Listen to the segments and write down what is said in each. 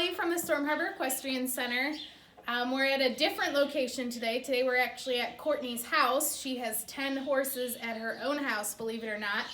Holly from the Storm Harbor Equestrian Center. We're at a different location today. Today we're actually at Courtney's house. She has 10 horses at her own house, believe it or not.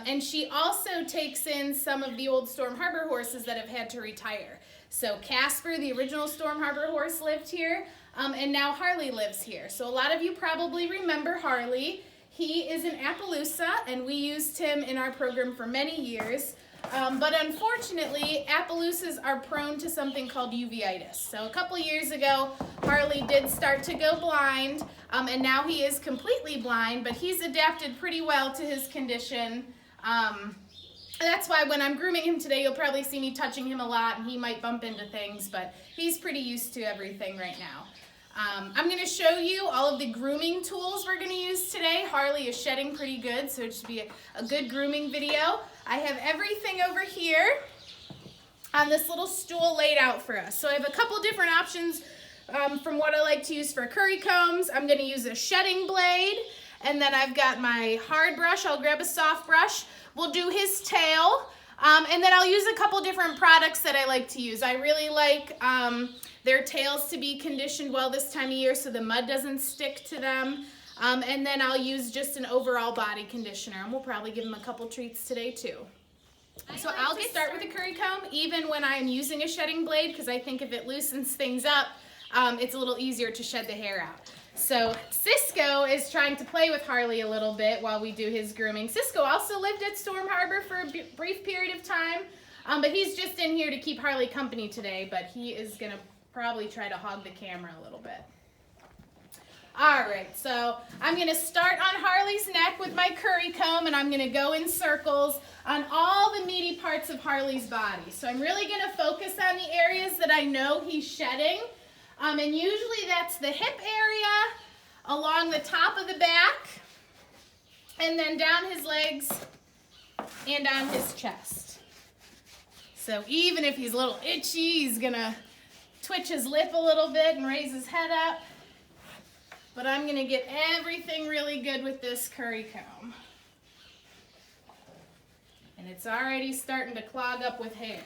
And she also takes in some of the old Storm Harbor horses that have had to retire. So Casper, the original Storm Harbor horse, lived here, and now Harley lives here. So a lot of you probably remember Harley. He is an Appaloosa, and we used him in our program for many years. But unfortunately, Appaloosas are prone to something called uveitis. So a couple years ago, Harley did start to go blind, and now he is completely blind, but he's adapted pretty well to his condition. That's why when I'm grooming him today, you'll probably see me touching him a lot, and he might bump into things, but he's pretty used to everything right now. I'm going to show you all of the grooming tools we're going to use today. Harley is shedding pretty good, so it should be a good grooming video. I have everything over here on this little stool laid out for us. So I have a couple different options from what I like to use for curry combs. I'm going to use a shedding blade, and then I've got my hard brush. I'll grab a soft brush. We'll do his tail, and then I'll use a couple different products that I like to use. I really like their tails to be conditioned well this time of year so the mud doesn't stick to them. And then I'll use just an overall body conditioner, and we'll probably give them a couple treats today too. So I'll start with a curry comb even when I'm using a shedding blade, because I think if it loosens things up, it's a little easier to shed the hair out. So Cisco is trying to play with Harley a little bit while we do his grooming. Cisco also lived at Storm Harbor for a brief period of time, but he's just in here to keep Harley company today, but he is going to probably try to hog the camera a little bit. All right, so I'm going to start on Harley's neck with my curry comb, and I'm going to go in circles on all the meaty parts of Harley's body. So I'm really going to focus on the areas that I know he's shedding, and usually that's the hip area, along the top of the back, and then down his legs and on his chest. So even if he's a little itchy, he's going to twitch his lip a little bit and raise his head up. But I'm going to get everything really good with this curry comb. And it's already starting to clog up with hair.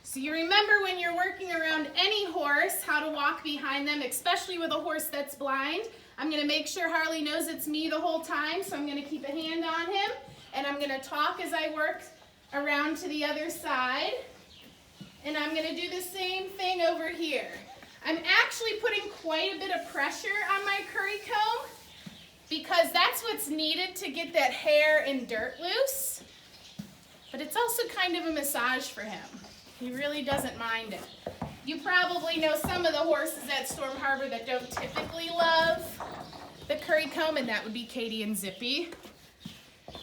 So you remember when you're working around any horse how to walk behind them, especially with a horse that's blind. I'm going to make sure Harley knows it's me the whole time, so I'm going to keep a hand on him. And I'm going to talk as I work around to the other side. And I'm going to do the same thing over here. I'm actually putting quite a bit of pressure on my curry comb because that's what's needed to get that hair and dirt loose. But it's also kind of a massage for him. He really doesn't mind it. You probably know some of the horses at Storm Harbor that don't typically love the curry comb, and that would be Katie and Zippy.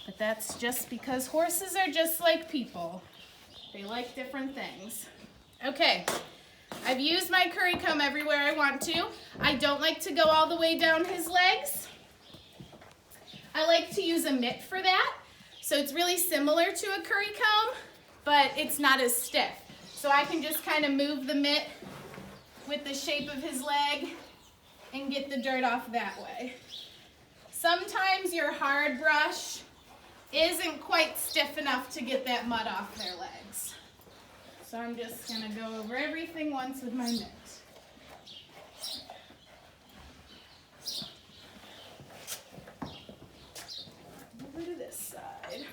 But that's just because horses are just like people. They like different things. Okay. I've used my curry comb everywhere I want to. I don't like to go all the way down his legs. I like to use a mitt for that. So it's really similar to a curry comb, but it's not as stiff. So I can just kind of move the mitt with the shape of his leg and get the dirt off that way. Sometimes your hard brush isn't quite stiff enough to get that mud off their legs. So I'm just going to go over everything once with my mitt. Over to this side.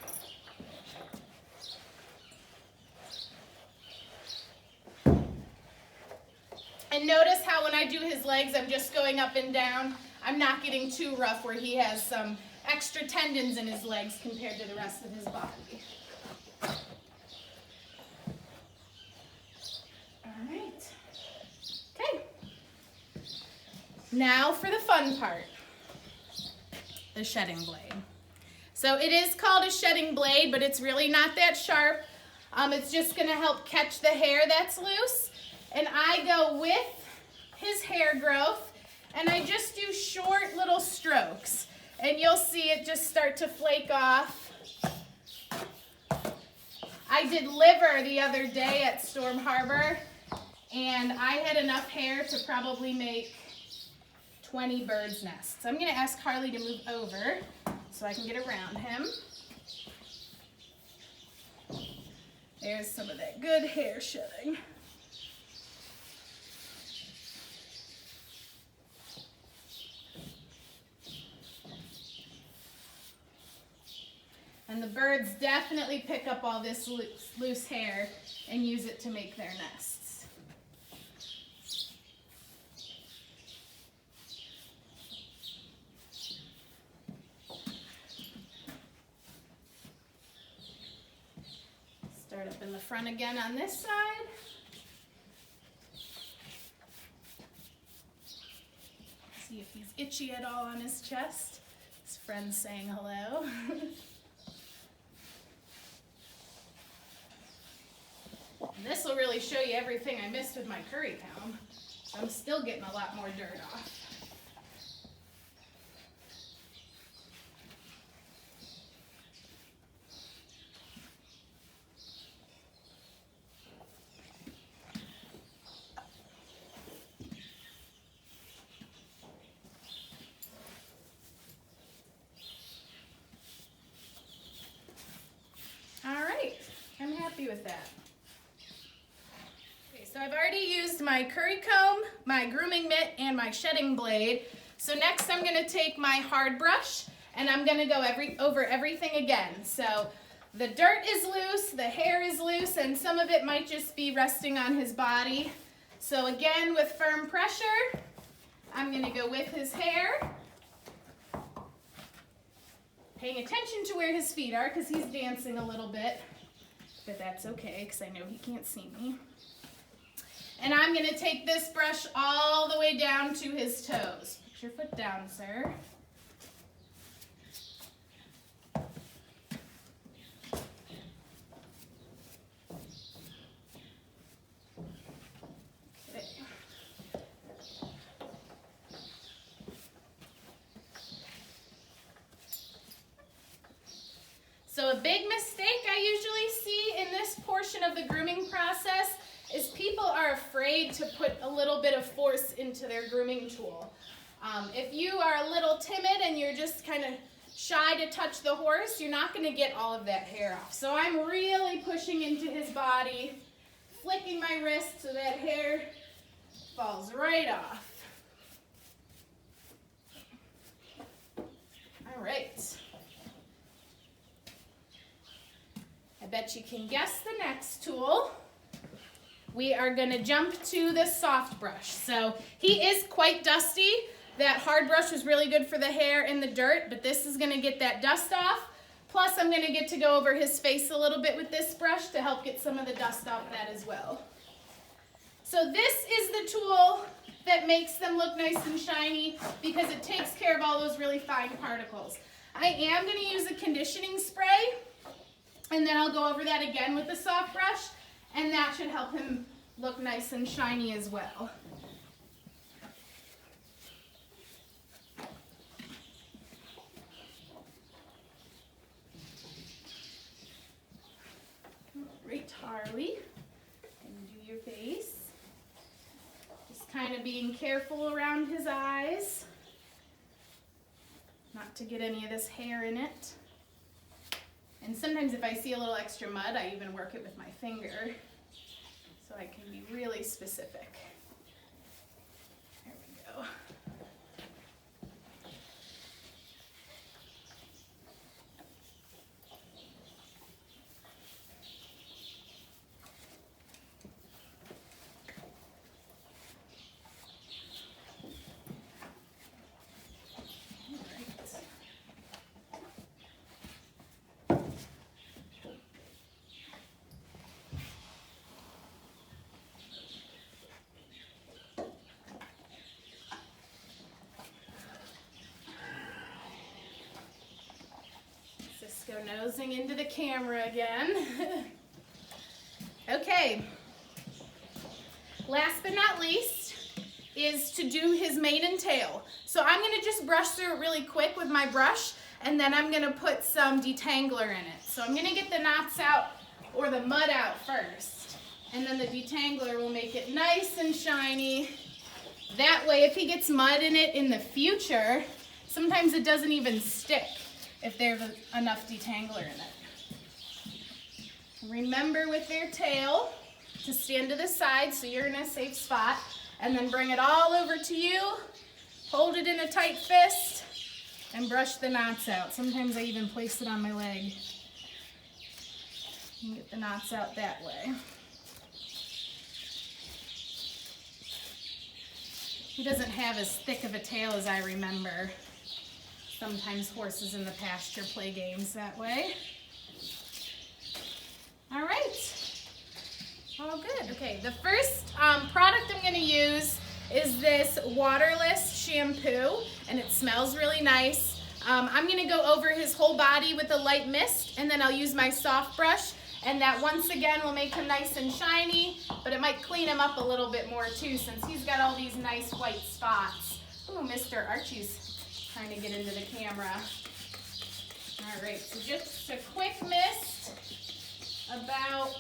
And notice how when I do his legs, I'm just going up and down. I'm not getting too rough where he has some extra tendons in his legs compared to the rest of his body. Now for the fun part, the shedding blade. So it is called a shedding blade, but it's really not that sharp. It's just going to help catch the hair that's loose. And I go with his hair growth, and I just do short little strokes. And you'll see it just start to flake off. I did liver the other day at Storm Harbor, and I had enough hair to probably make 20 bird's nests. So I'm going to ask Harley to move over so I can get around him. there's some of that good hair shedding. And the birds definitely pick up all this loose hair and use it to make their nests. Start up in the front again on this side. See if he's itchy at all on his chest. His friend's saying hello. And this will really show you everything I missed with my curry comb. So I'm still getting a lot more dirt off. All right, I'm happy with that. So I've already used my curry comb, my grooming mitt, and my shedding blade. So next I'm going to take my hard brush and I'm going to go over everything again. So the dirt is loose, the hair is loose, and some of it might just be resting on his body. So again, with firm pressure, I'm going to go with his hair. Paying attention to where his feet are because he's dancing a little bit. But that's okay because I know he can't see me. And I'm going to take this brush all the way down to his toes. Put your foot down, sir. Okay. So a big mistake I usually see in this portion of the grooming process is people are afraid to put a little bit of force into their grooming tool. If you are a little timid and you're just kind of shy to touch the horse, you're not going to get all of that hair off. So I'm really pushing into his body, flicking my wrist so that hair falls right off. All right. I bet you can guess the next tool. We are going to jump to the soft brush. So he is quite dusty. That hard brush was really good for the hair and the dirt, but this is going to get that dust off. Plus, I'm going to get to go over his face a little bit with this brush to help get some of the dust off that as well. So this is the tool that makes them look nice and shiny because it takes care of all those really fine particles. I am going to use a conditioning spray, and then I'll go over that again with the soft brush. And that should help him look nice and shiny as well. Great, Harley. And do your face. Just kind of being careful around his eyes. Not to get any of this hair in it. And sometimes if I see a little extra mud, I even work it with my finger so I can be really specific. There we go. Cisco nosing into the camera again. Okay, last but not least is to do his mane and tail. So I'm going to just brush through it really quick with my brush, and then I'm going to put some detangler in it. So I'm going to get the knots out or the mud out first, and then the detangler will make it nice and shiny. That way, if he gets mud in it in the future, sometimes it doesn't even stick if there's enough detangler in it. Remember with their tail to stand to the side so you're in a safe spot, and then bring it all over to you. Hold it in a tight fist and brush the knots out. Sometimes I even place it on my leg and get the knots out that way. He doesn't have as thick of a tail as I remember. Sometimes horses in the pasture play games that way. All right, all good. Okay, the first product I'm going to use is this waterless shampoo, and it smells really nice. I'm going to go over his whole body with a light mist, and then I'll use my soft brush, and that once again will make him nice and shiny, but it might clean him up a little bit more too, since he's got all these nice white spots. Ooh, Mr. Archie's trying to get into the camera. All right, so just a quick mist, about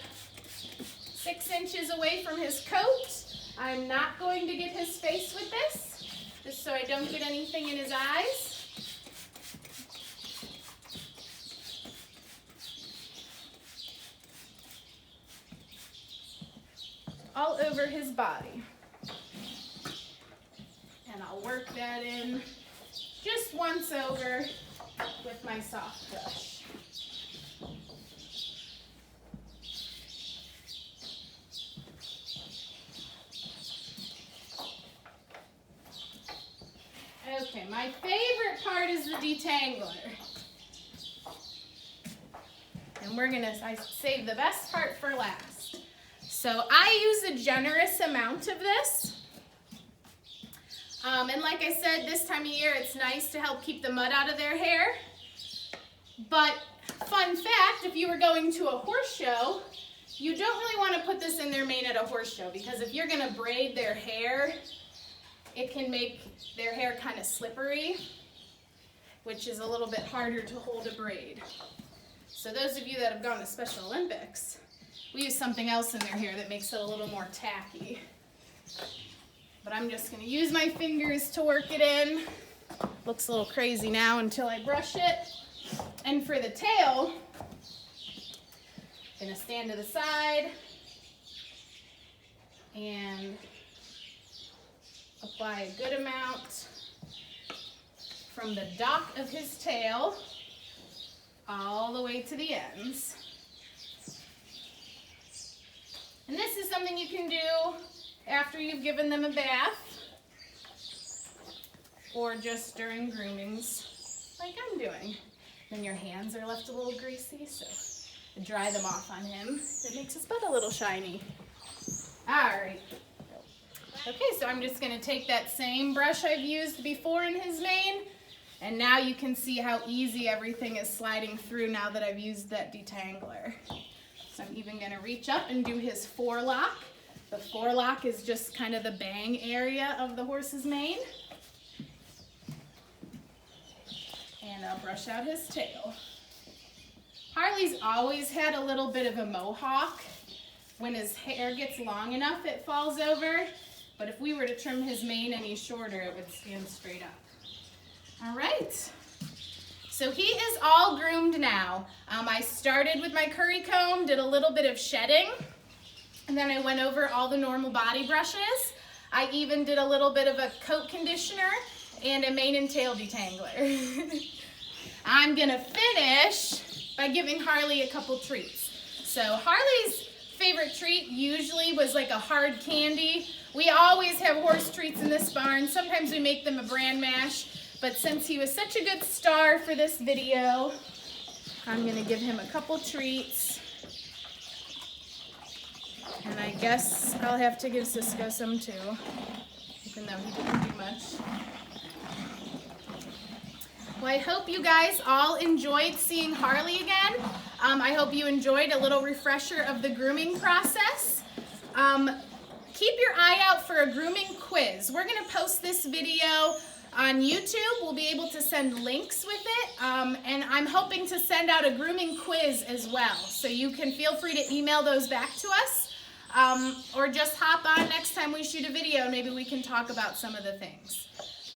6 inches away from his coat. I'm not going to get his face with this, just so I don't get anything in his eyes. All over his body. And I'll work that in just once over with my soft brush. Okay, my favorite part is the detangler. And I save the best part for last. So I use a generous amount of this. And like I said, this time of year it's nice to help keep the mud out of their hair. But fun fact, if you were going to a horse show, you don't really want to put this in their mane at a horse show, because if you're going to braid their hair, it can make their hair kind of slippery, which is a little bit harder to hold a braid. So those of you that have gone to Special Olympics, we use something else in their hair that makes it a little more tacky. But I'm just going to use my fingers to work it in. Looks a little crazy now until I brush it. And for the tail, I'm going to stand to the side and apply a good amount from the dock of his tail all the way to the ends. And this is something you can do after you've given them a bath, or just during groomings like I'm doing. Then your hands are left a little greasy, so dry them off on him. It makes his butt a little shiny. All right. Okay, so I'm just going to take that same brush I've used before in his mane, and now you can see how easy everything is sliding through now that I've used that detangler. So I'm even going to reach up and do his forelock. The forelock is just kind of the bang area of the horse's mane. And I'll brush out his tail. Harley's always had a little bit of a mohawk. When his hair gets long enough, it falls over. But if we were to trim his mane any shorter, it would stand straight up. All right. So he is all groomed now. I started with my curry comb, did a little bit of shedding, and then I went over all the normal body brushes. I even did a little bit of a coat conditioner and a mane and tail detangler. I'm gonna finish by giving Harley a couple treats. So Harley's favorite treat usually was like a hard candy. We always have horse treats in this barn. Sometimes we make them a bran mash. But since he was such a good star for this video, I'm going to give him a couple treats. And I guess I'll have to give Cisco some too, even though he didn't do much. Well, I hope you guys all enjoyed seeing Harley again. I hope you enjoyed a little refresher of the grooming process. Keep your eye out for a grooming quiz. We're going to post this video on YouTube. We'll be able to send links with it, and I'm hoping to send out a grooming quiz as well. So you can feel free to email those back to us, or just hop on next time we shoot a video and maybe we can talk about some of the things.